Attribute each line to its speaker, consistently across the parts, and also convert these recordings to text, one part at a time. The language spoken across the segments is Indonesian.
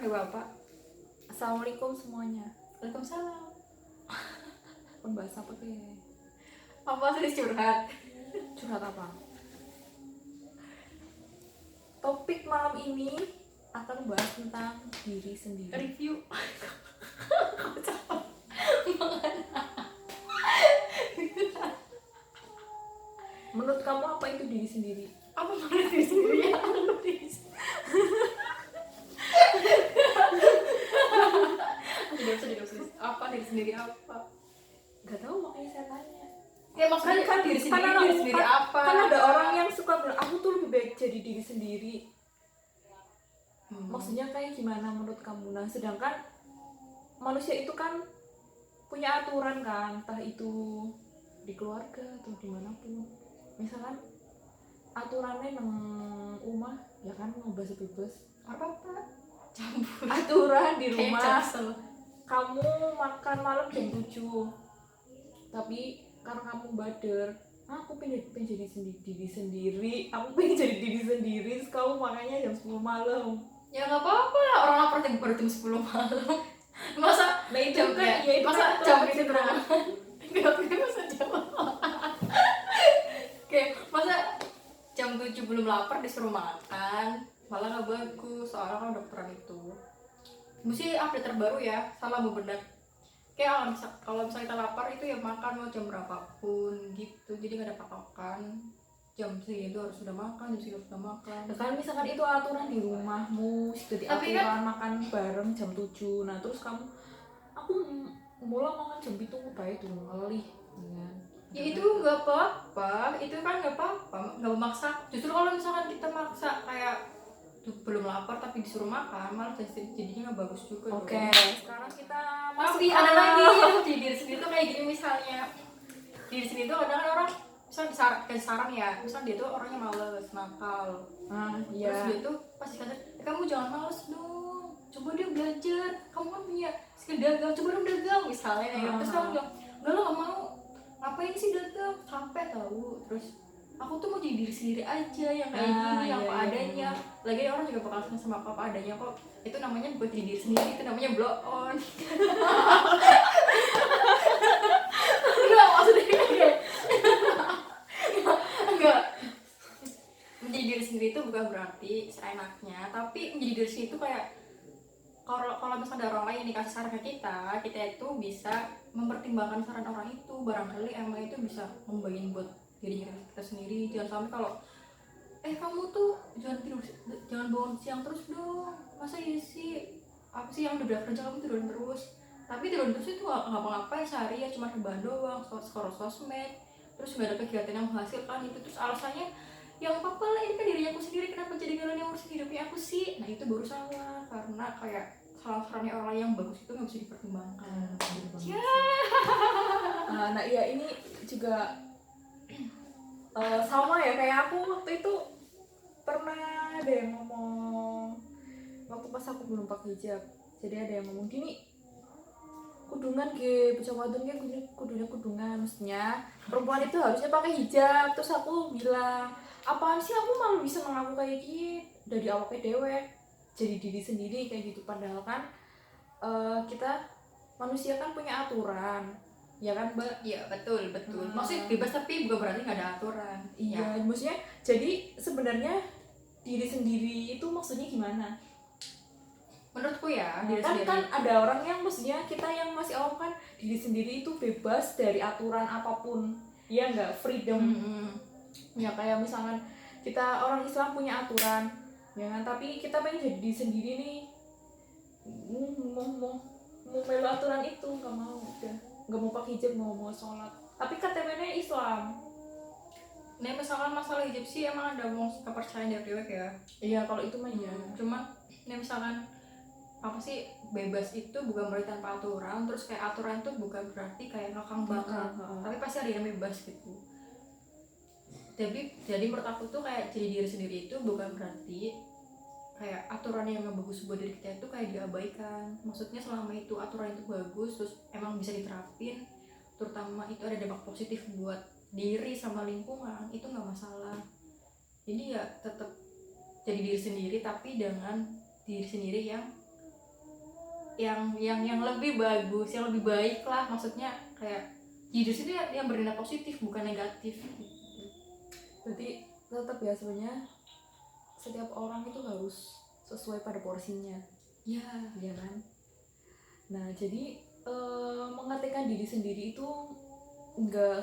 Speaker 1: panggil bapak.
Speaker 2: Assalamualaikum semuanya.
Speaker 1: Waalaikumsalam.
Speaker 2: Pembahas apa tuh ya?
Speaker 1: Apa sih curhat?
Speaker 2: Curhat apa? Topik malam ini akan membahas tentang diri sendiri.
Speaker 1: Review.
Speaker 2: Menurut kamu apa itu diri sendiri?
Speaker 1: Apa menurut diri sendiri? Apa diri sendiri apa?
Speaker 2: Gak tahu, makanya saya tanya.
Speaker 1: Ya maksudnya kan diri sendiri apa?
Speaker 2: Kan ada orang yang suka bilang aku tuh lebih baik jadi diri sendiri. Maksudnya kayak gimana menurut kamu? Nah, sedangkan manusia itu kan punya aturan kan, entah itu di keluarga atau dimanapun. Misalkan aturannya nang rumah ya kan bebas
Speaker 1: Apa? Campur.
Speaker 2: aturan di rumah
Speaker 1: Cancel.
Speaker 2: kamu makan malam jam 7, tapi karena kamu bader, aku pengen jadi diri sendiri, aku pengen jadi diri sendiri, terus kamu makannya jam 10 malam.
Speaker 1: Ya nggak apa-apa lah, orang lapar baru jam 10 malam. Masa
Speaker 2: Nah itu
Speaker 1: jam
Speaker 2: kan ya itu
Speaker 1: masa
Speaker 2: kan
Speaker 1: jam
Speaker 2: aturan
Speaker 1: itu
Speaker 2: kita.
Speaker 1: berapa? Enggak masa jam. Kayak masa jam 7 belum lapar disuruh makan, malah nggak bagus, soalnya kan dokteran itu mesti update terbaru ya, salah bebedak. Kayak kalau misalnya kita lapar itu ya makan mau jam berapapun gitu, jadi nggak ada patokan jam segini itu harus sudah makan, jam segini harus sudah makan.
Speaker 2: Nah, kalau misalkan itu aturan di rumahmu, jadi
Speaker 1: Tapi
Speaker 2: aturan makan bareng jam 7, nah terus kamu aku mulai makan jam 7 baik tuh ngelih
Speaker 1: Ya itu nggak apa-apa, itu kan nggak apa-apa, nggak memaksa. Justru kalau misalkan kita maksa kayak belum lapar tapi disuruh makan, malah jadinya nggak bagus juga.
Speaker 2: Oke, sekarang kita
Speaker 1: Tapi ada lagi di diri sendiri tuh kayak gini, misalnya diri sendiri tuh kadang kan orang misalnya kasih saran ya, misalnya dia tuh orangnya males, nakal,
Speaker 2: iya.
Speaker 1: terus dia tuh pasti kata kamu jangan males dong, coba dia belajar, kamu kan punya skill dagang, coba dong dagang misalnya ya. Terus kamu bilang enggak lo nggak mau, ngapain sih dagang, capek tahu. Terus aku tuh mau jadi diri sendiri aja yang kayak gini, yang apa adanya. Lagi orang juga bakal seneng sama apa adanya kok. Itu namanya buat jadi diri sendiri, itu namanya blow on. Enggak, maksudnya kayak enggak, menjadi diri sendiri itu bukan berarti seenaknya, tapi menjadi diri sendiri itu kayak kalau misalnya ada orang lain yang dikasih saran ke kita itu bisa mempertimbangkan saran orang itu, barangkali emang itu bisa membagiin buat diri kita sendiri. Jangan sampai kalau kamu tuh jangan bangun siang terus dong, masa iya sih, apa sih yang udah kerja kamu tidur terus, tapi tidur terus itu nggak ngapa-ngapain sehari ya, cuma rebahan doang, scroll sosmed, terus nggak ada kegiatan yang menghasilkan itu, terus alasannya yang apa lah ini kan dirinya aku sendiri, kenapa jadi kalian yang ngurusin hidupnya aku sih. Nah itu baru salah, karena kayak saran-sarannya orang lain yang bagus itu nggak bisa dipertimbangkan.
Speaker 2: Nah iya ini juga sama ya kayak aku waktu itu pernah ada yang ngomong waktu pas aku belum pakai hijab, jadi ada yang ngomong gini, kudungan ke bocah wadon ke kudungan, maksudnya perempuan itu harusnya pakai hijab. Terus aku bilang apaan sih, aku malu bisa mengaku kayak gini dari awalnya dewek jadi diri sendiri kayak gitu, padahal kan kita manusia kan punya aturan ya kan Mbak?
Speaker 1: Iya betul. Maksudnya bebas tapi bukan berarti nggak ada aturan.
Speaker 2: Iya ya. Maksudnya jadi sebenarnya diri sendiri itu maksudnya gimana?
Speaker 1: Menurutku ya diri
Speaker 2: kan,
Speaker 1: sendiri
Speaker 2: kan ada orang yang maksudnya kita yang masih awam kan diri sendiri itu bebas dari aturan apapun, iya nggak, freedom. Ya kayak misalkan kita orang Islam punya aturan ya kan, tapi kita pengen jadi diri sendiri nih, mau melu aturan itu nggak mau, udah nggak mau pakai hijab, mau sholat tapi KTP-nya Islam.
Speaker 1: Nah misalkan masalah hijab sih emang ada kepercayaan dari dewek ya.
Speaker 2: Iya kalau itu mah ya.
Speaker 1: Cuma nih misalkan apa sih, bebas itu bukan berarti tanpa aturan, terus kayak aturan itu bukan berarti kayak ngekang banget, tapi pasti ada yang bebas gitu. Jadi menurut aku tuh kayak jadi diri sendiri itu bukan berarti kayak aturan yang gak bagus buat diri kita itu kayak diabaikan. Maksudnya selama itu aturan itu bagus, terus emang bisa diterapin, terutama itu ada dampak positif buat diri sama lingkungan, itu nggak masalah. Jadi ya tetap jadi diri sendiri, tapi dengan diri sendiri yang yang lebih bagus, yang lebih baik lah, maksudnya kayak judus itu yang bernilai positif bukan negatif gitu.
Speaker 2: Berarti tetap ya sebenarnya setiap orang itu harus sesuai pada porsinya,
Speaker 1: Ya,
Speaker 2: ya kan? Nah jadi mengertikan diri sendiri itu nggak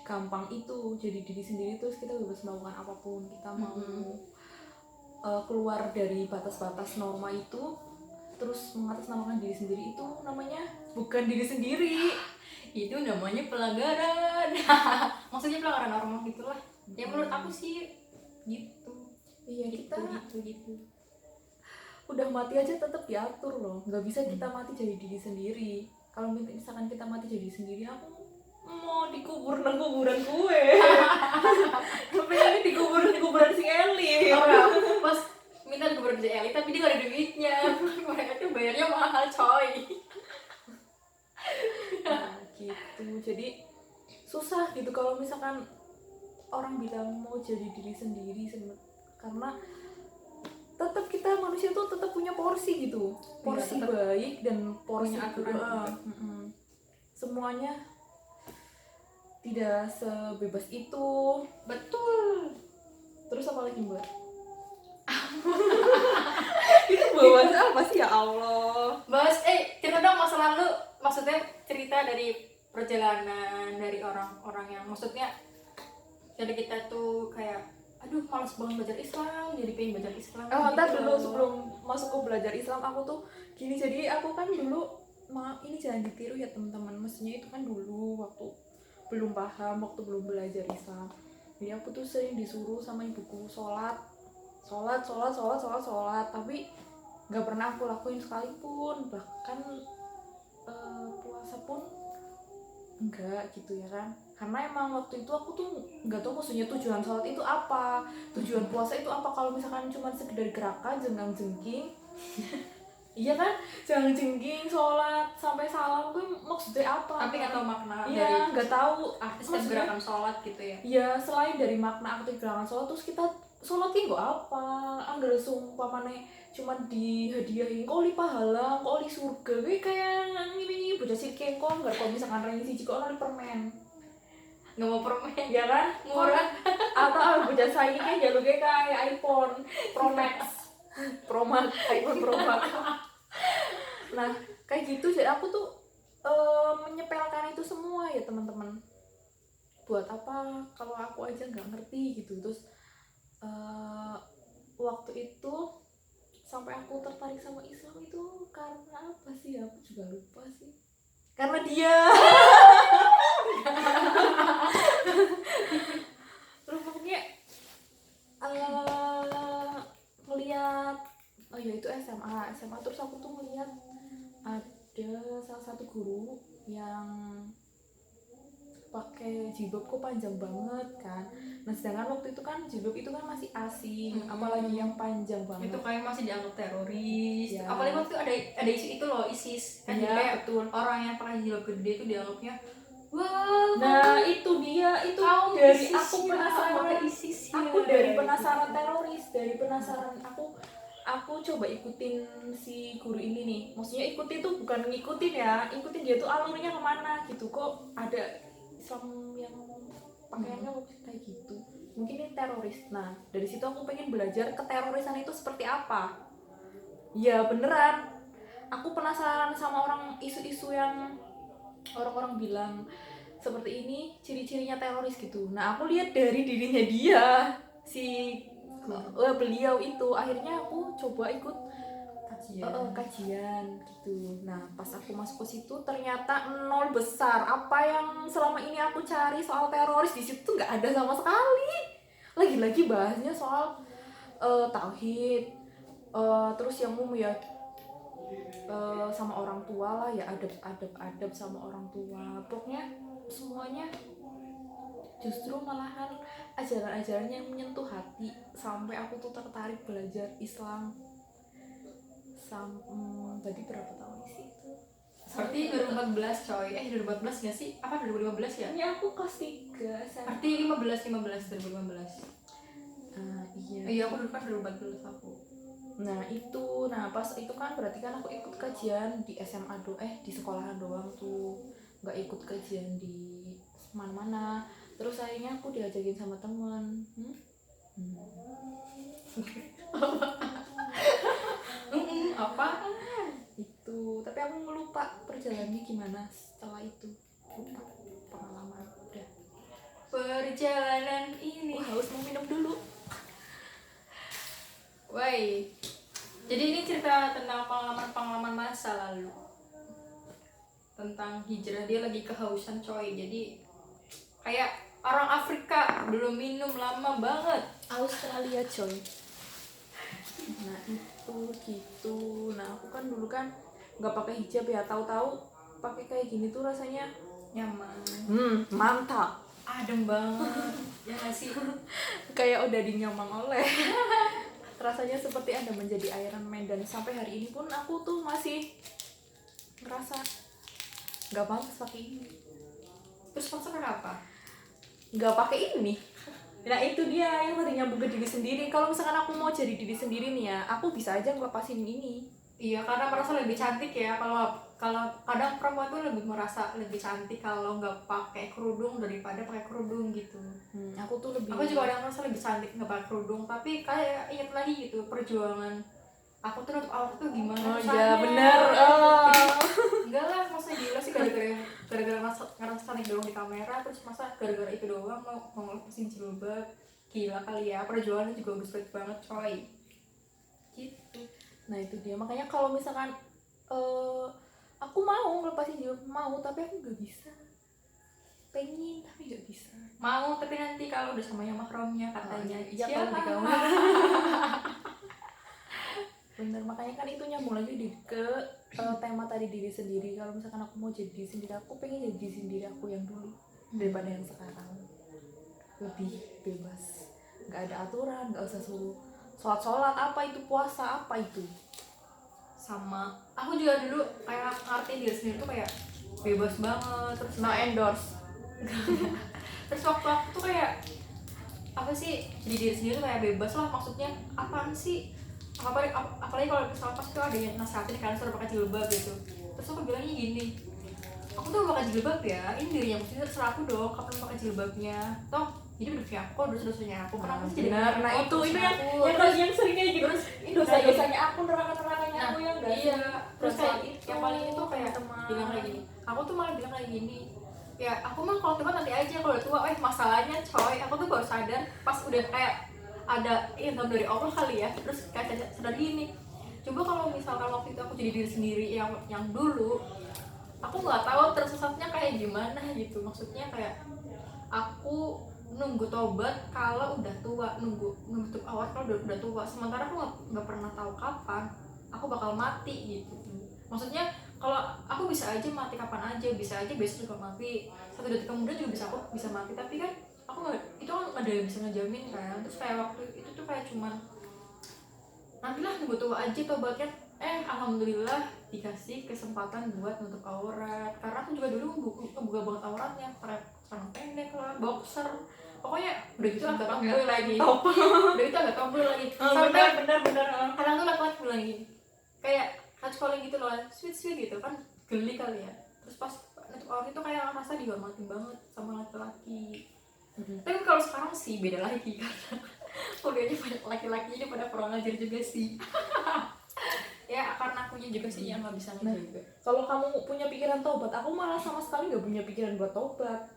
Speaker 2: segampang itu. Jadi diri sendiri terus kita bebas melakukan apapun kita mau. Keluar dari batas-batas norma itu terus mengatasnamakan diri sendiri itu namanya bukan diri sendiri.
Speaker 1: itu namanya pelanggaran. Maksudnya pelanggaran norma gitulah. Ya menurut aku sih gitu.
Speaker 2: Iya, kita
Speaker 1: Gitu.
Speaker 2: udah mati aja tetap diatur loh, nggak bisa kita mati jadi diri sendiri. Kalau misalkan kita mati jadi diri sendiri, aku mau dikubur nang kuburan gue. Tapi ini dikubur di kuburan si Eli.
Speaker 1: Oh ya, pas minta dikubur di elit tapi dia gak ada duitnya. Mereka tuh bayarnya mahal coy.
Speaker 2: Nah, gitu. Jadi susah gitu kalau misalkan orang bilang mau jadi diri sendiri karena tetap kita manusia tuh tetap punya porsi gitu, porsi
Speaker 1: tetap
Speaker 2: baik dan porsi
Speaker 1: punya aturan
Speaker 2: kedua.
Speaker 1: juga.
Speaker 2: Semuanya tidak sebebas itu.
Speaker 1: Betul.
Speaker 2: Terus apa lagi mbak? Itu bahas apa sih ya Allah?
Speaker 1: Bahas cerita dong masa lalu, maksudnya cerita dari perjalanan dari orang-orang yang maksudnya dari kita tuh kayak aduh malas banget belajar Islam, jadi pengen belajar Islam.
Speaker 2: Ntar
Speaker 1: gitu
Speaker 2: dulu
Speaker 1: loh.
Speaker 2: sebelum masuk ke belajar Islam aku tuh gini, jadi aku kan dulu ini jangan ditiru ya teman-teman, mestinya itu kan dulu waktu belum paham, waktu belum belajar Islam. Jadi aku tuh sering disuruh sama ibuku sholat, tapi nggak pernah aku lakuin sekalipun, bahkan puasa pun enggak gitu ya kan, karena emang waktu itu aku tuh nggak tahu maksudnya tujuan sholat itu apa, tujuan puasa itu apa. Kalau misalkan cuma sekedar gerakan jenggang jengking iya kan, jenggang jengking sholat sampai salam tuh maksudnya apa,
Speaker 1: Tapi nggak tahu makna
Speaker 2: iya nggak tahu
Speaker 1: artis dan gerakan sholat gitu ya.
Speaker 2: Iya, selain dari makna aktif gerakan sholat, terus kita sholatnya nggak apa, anggar sumpamane cuman dihadiahin kok li pahala, kok li surga, kayak ini bocah sikeng kok nggak, kalau misalkan ranking siji kok li permen,
Speaker 1: Nggak mau permen.
Speaker 2: ya kan,
Speaker 1: Murah.
Speaker 2: atau bocah saiki kan jalurnya kayak iPhone Pro Max, iPhone Pro Max. Nah kayak gitu, jadi aku tuh menyepelekan itu semua ya teman-teman. Buat apa kalau aku aja nggak ngerti gitu. Terus waktu itu sampai aku tertarik sama Islam itu karena apa sih, aku juga lupa sih, karena dia. Terus pokoknya ngeliat, oh ya itu SMA terus aku tuh ngeliat ada salah satu guru yang pakai jilbab kok panjang banget kan. Nah sedangkan waktu itu kan jilbab itu kan masih asing, apalagi yang panjang banget.
Speaker 1: Itu kayak masih dianggap teroris.
Speaker 2: Ya.
Speaker 1: Apalagi waktu itu ada isu itu loh, ISIS. Kan
Speaker 2: Ya,
Speaker 1: kayak
Speaker 2: betul.
Speaker 1: orang yang pakai jilbab gede itu dianggapnya wah.
Speaker 2: Nah itu dia, itu
Speaker 1: Kaum
Speaker 2: dari
Speaker 1: ISIS
Speaker 2: aku
Speaker 1: ya,
Speaker 2: penasaran,
Speaker 1: ISIS ya.
Speaker 2: aku dari penasaran teroris, dari penasaran aku coba ikutin si guru ini nih. Maksudnya ikutin tuh bukan ngikutin ya, ikutin dia tuh alurnya kemana gitu. Kok ada Islam yang pakaiannya kayak gitu, mungkin ini teroris. Nah dari situ aku pengen belajar keterorisan itu seperti apa. Ya beneran, aku penasaran sama isu-isu yang orang-orang bilang seperti ini ciri-cirinya teroris gitu. Nah aku lihat dari dirinya dia, beliau itu. Akhirnya aku coba ikut kajian gitu. Nah pas aku masuk ke situ ternyata nol besar. Apa yang selama ini aku cari soal teroris di situ nggak ada sama sekali. Lagi-lagi bahasnya soal tauhid, terus yang umum ya sama orang tua lah ya, adab sama orang tua. Pokoknya semuanya justru malahan ajaran-ajaran yang menyentuh hati sampai aku tuh tertarik belajar Islam. Tadi berapa tahun sih itu?
Speaker 1: Berarti 2014 coy. 2014 nggak sih? Apa 2015 ya?
Speaker 2: Ini aku kelas 3 SMA.
Speaker 1: Berarti 2015 2015.
Speaker 2: Iya.
Speaker 1: Iya aku dulu kan 2014 aku.
Speaker 2: Nah itu, nah pas itu kan berarti kan aku ikut kajian di SMA di sekolahan doang tuh, nggak ikut kajian di mana-mana. Terus akhirnya aku diajakin sama temen.
Speaker 1: Apa
Speaker 2: Itu, tapi aku lupa perjalanannya gimana setelah itu, lupa pengalaman udah.
Speaker 1: perjalanan ini?
Speaker 2: Haus, mau minum dulu.
Speaker 1: Woi, jadi ini cerita tentang pengalaman masa lalu tentang hijrah. Dia lagi kehausan coy, jadi kayak orang Afrika belum minum lama banget.
Speaker 2: Australia coy. Nah itu gitu. Nah aku kan dulu kan nggak pakai hijab ya, tahu-tahu pakai kayak gini tuh rasanya
Speaker 1: Nyaman,
Speaker 2: mantap.
Speaker 1: adem banget. Ya nggak sih?
Speaker 2: Kayak udah dinyamang oleh. Rasanya seperti Anda menjadi Iron Man, dan sampai hari ini pun aku tuh masih ngerasa nggak pantas pakai ini.
Speaker 1: Terus maksudnya apa?
Speaker 2: Nggak pakai ini. Nah itu dia yang tadi nyambung ke diri sendiri. Kalau misalkan aku mau jadi diri sendiri nih ya, aku bisa aja ngelepasin ini.
Speaker 1: Iya, karena merasa lebih cantik ya. Kalau kalau kadang perempuan tuh lebih merasa lebih cantik kalau nggak pakai kerudung daripada pakai kerudung gitu.
Speaker 2: Aku tuh lebih.
Speaker 1: Aku juga kadang merasa lebih cantik nggak pakai kerudung, tapi kayak inget lagi gitu perjuangan aku tuh nutup aurat tuh gimana.
Speaker 2: Oh
Speaker 1: susahnya.
Speaker 2: iya bener.
Speaker 1: Jadi, enggak lah, masa gila sih gara-gara ngerasa cantik doang di kamera, terus masa gara-gara itu doang mau ngelepasin jilbab. Gila kali ya, perjuangannya juga udah sulit banget coy. Gitu.
Speaker 2: Nah itu dia, makanya kalau misalkan aku mau ngelepasin jilbab, mau, tapi aku nggak bisa. Pengen tapi nggak bisa.
Speaker 1: Mau, tapi nanti kalau udah sama yang mahramnya katanya.
Speaker 2: Iya kalau di kamu. Bener, makanya kan itu nyambung lagi ke tema tadi, diri sendiri. Kalau misalkan aku mau jadi diri sendiri, aku pengen jadi diri sendiri aku yang dulu daripada yang sekarang. Lebih bebas, nggak ada aturan, nggak usah suruh sholat apa itu, puasa apa itu.
Speaker 1: Sama aku juga dulu kayak ngerti diri sendiri tuh kayak bebas banget, terus
Speaker 2: No endorse.
Speaker 1: terus waktu aku tuh kayak apa sih, jadi diri sendiri tuh kayak bebas lah, maksudnya apaan sih, apalagi kalau misalnya pas tuh ada yang nasihatin kalian suruh pakai jilbab gitu, terus aku bilangnya gini, aku tuh pakai jilbab ya, ini dirinya, maksudnya terserah aku dong kapan pakai jilbabnya, toh hidup hidupnya aku, dosa-dosanya aku, kenapa sih jadi
Speaker 2: benar. Nah itu yang sering kayak gitu,
Speaker 1: terus
Speaker 2: dosa-dosanya aku, neraka-nerakanya aku, yang enggak
Speaker 1: iya, terus kayak
Speaker 2: itu
Speaker 1: yang paling itu kayak bilang kayak gini, aku tuh malah bilang kayak gini, ya aku mah kalau tua nanti aja, kalau udah tua masalahnya coy, aku tuh baru sadar pas udah kayak ada ilham dari Allah kali ya, terus kayak sadar gini, coba kalau misalkan waktu itu aku jadi diri sendiri yang dulu, aku nggak tahu tersesatnya kayak gimana gitu, maksudnya kayak aku nunggu tobat kalau udah tua, nunggu nutup aurat kalau udah tua, sementara aku nggak pernah tahu kapan aku bakal mati gitu. Maksudnya kalau aku bisa aja mati kapan aja, bisa aja besok juga mati, 1 detik kemudian juga bisa, aku bisa mati, tapi kan aku nggak, itu kan nggak ada yang bisa ngejamin kan. Terus kayak waktu itu tuh kayak cuman nantilah nunggu tua aja tobatnya, alhamdulillah dikasih kesempatan buat nutup aurat, karena aku juga dulu buka banget auratnya, celana pendek lah, boxer, pokoknya udah gitu agak tomboy lagi, udah gitu agak tomboy lagi, sampai
Speaker 2: benar
Speaker 1: kadang tuh laki-laki bilang gini, kayak catcalling gitu loh, sweet gitu kan, geli kali ya, terus pas nutup aurat itu kayak ngerasa dihormatin banget sama laki-laki. Tapi kalau sekarang sih beda lagi, karena kuliahnya banyak laki-laki, jadi pada kurang ajar juga sih. Ya karena akunya juga sih yang nggak bisa juga.
Speaker 2: Kalau kamu punya pikiran tobat, aku malah sama sekali nggak punya pikiran buat tobat,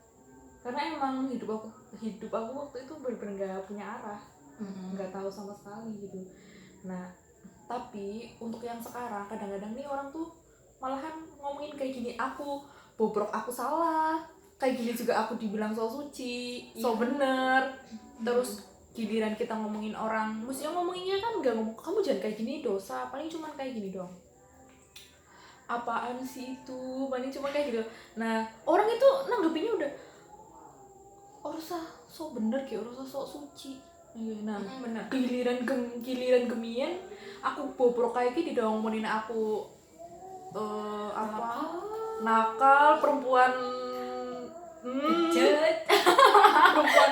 Speaker 2: karena emang hidup aku waktu itu benar-benar nggak punya arah, nggak tahu sama sekali gitu. Nah tapi untuk yang sekarang, kadang-kadang nih orang tuh malahan ngomongin kayak gini, aku bobrok, aku salah, kayak gini juga aku dibilang so suci, so bener. Terus giliran kita ngomongin orang, mestinya ngomonginnya kan nggak ngomong kamu jangan kayak gini, dosa, paling cuma kayak gini dong, apaan sih itu, paling cuma kayak gitu. Nah orang itu nanggepinnya udah orsa so bener, kayak orsa so suci. Nah
Speaker 1: benar.
Speaker 2: giliran gemian aku bobrok kayak gini dong, ngomongin aku nakal, perempuan perempuan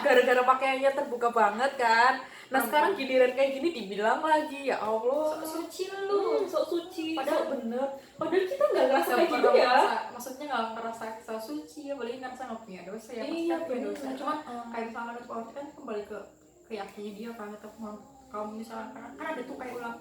Speaker 2: gara-gara pakaiannya terbuka banget kan. Nah sekarang giliran kayak gini dibilang lagi, ya Allah.
Speaker 1: suci lu.
Speaker 2: Sok suci,
Speaker 1: Padahal-
Speaker 2: sok bener. Padahal kita nggak ngerasa
Speaker 1: Nggak
Speaker 2: kayak gitu
Speaker 1: pernah
Speaker 2: ya.
Speaker 1: merasa- maksudnya nggak ngerasa so suci, apalagi ngerasa nggak punya dosa ya, pasti
Speaker 2: Iya,
Speaker 1: kan punya dosa.
Speaker 2: bener.
Speaker 1: Cuma kayak misalnya menurut orang kan kembali ke keyakinan dia kan, tetap mau kalau misalnya kan ada tuh kayak ulang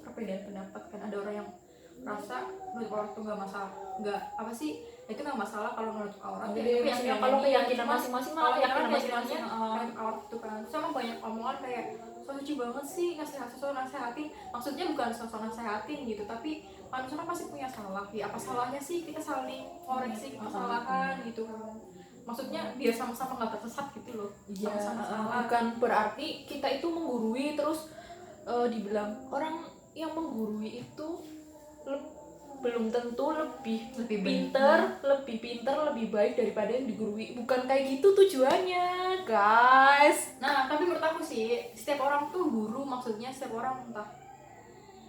Speaker 1: perbedaan pendapat kan, ada orang yang merasa menurut orang tuh nggak masalah, nggak apa sih, itu nggak masalah kalau menurut orang.
Speaker 2: Jadi maksudnya kalau keyakinan masing-masing mah
Speaker 1: kalau
Speaker 2: keyakinan
Speaker 1: keyakinannya
Speaker 2: masing-masing.
Speaker 1: kayak orang itu kan, sama banyak omongan kayak so suci banget sih, nasehatin, maksudnya bukan sosok nasehatin gitu, tapi manusia kan pasti punya salah ya, apa salahnya sih kita saling koreksi kesalahan gitu kan, maksudnya biar sama-sama nggak tersesat gitu loh.
Speaker 2: Iya,
Speaker 1: Sama-sama salah.
Speaker 2: bukan berarti kita itu menggurui terus dibilang orang yang menggurui itu belum tentu lebih pinter, lebih baik daripada yang digurui. Bukan kayak gitu tujuannya, guys.
Speaker 1: Nah, tapi menurut aku sih, setiap orang tuh guru, maksudnya setiap orang entah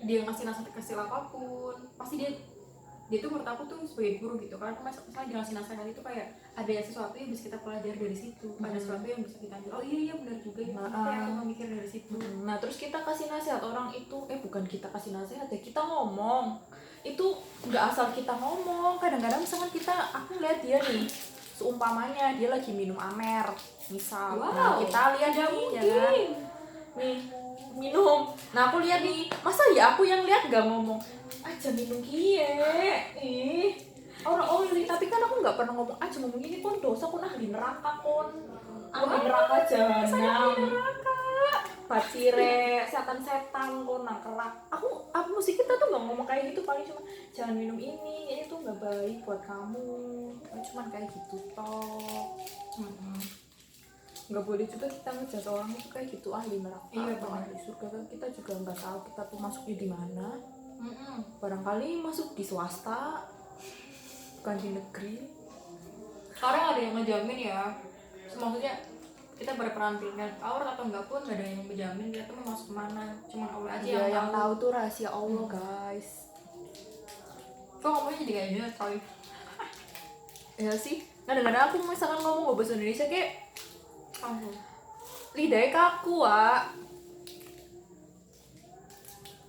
Speaker 1: dia ngasih nasihat kecil apapun, pasti dia tuh menurut aku tuh sebagai guru gitu kan, misalnya dia ngasih nasihat itu kayak ada sesuatu yang bisa kita pelajari dari situ, ada sesuatu yang bisa kita ambil, oh iya benar juga ya, kayak aku memikir dari situ.
Speaker 2: Nah, terus kita kasih nasihat orang itu, bukan kita kasih nasihat ya, kita ngomong. Itu nggak asal kita ngomong. Kadang-kadang misalkan aku lihat dia nih, seumpamanya dia lagi minum amer, misal. Nah, kita lihat nih, ya kan? Nih, minum. Nah, aku lihat nih, masa ya aku yang lihat nggak ngomong, aja minum kie, orang tapi kan aku nggak pernah ngomong aja ngomong ini kon dosa, kon ahli neraka, kon ahli neraka jahanam, bacire setan kon nangkerak. Aku mesti kita tuh nggak ngomong kayak gitu, paling cuma jangan minum ini itu nggak baik buat kamu, cuman kayak gitu toh. Nggak boleh juga kita ngejudge orang itu kayak gitu ahli neraka atau ahli surga, kan kita juga nggak tahu kita tuh masuknya di mana. Barangkali masuk di swasta, bukan di negeri.
Speaker 1: Sekarang ada yang ngejamin ya, maksudnya kita berpenampilan aurat atau enggak pun gak ada yang menjamin kita tuh mau masuk kemana, cuma Allah aja
Speaker 2: Dia yang
Speaker 1: tahu.
Speaker 2: tahu tuh rahasia Allah, guys.
Speaker 1: Kok ngomongnya jadi kayak gini coy?
Speaker 2: Ya sih, kadang-kadang aku misalkan ngomong bahasa Indonesia kayak lidahnya kaku, Wak.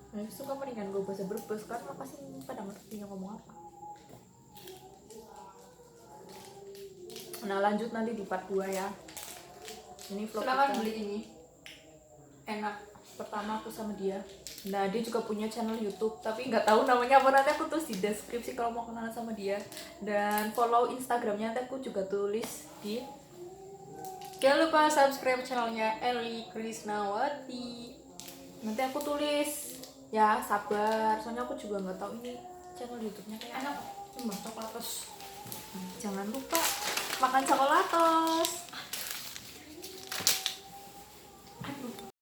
Speaker 2: Nah, suka mendingan gue bahasa Brebes karena pasti pada ngerti ngomong apa. Nah, lanjut nanti di part 2 ya. Ini vlog
Speaker 1: Silakan
Speaker 2: kita.
Speaker 1: beli ini, enak.
Speaker 2: Pertama aku sama dia. Nah, dia juga punya channel YouTube, tapi nggak tahu namanya apa, nanti aku tulis di deskripsi kalau mau kenalan sama dia. Dan follow Instagramnya nanti aku juga tulis di.
Speaker 1: Jangan lupa subscribe channelnya Eli Krisnawati.
Speaker 2: Nanti aku tulis. Ya, sabar. Soalnya aku juga nggak tahu ini channel YouTube-nya kayak
Speaker 1: Enak, cuma coklatos.
Speaker 2: Jangan lupa makan coklatos.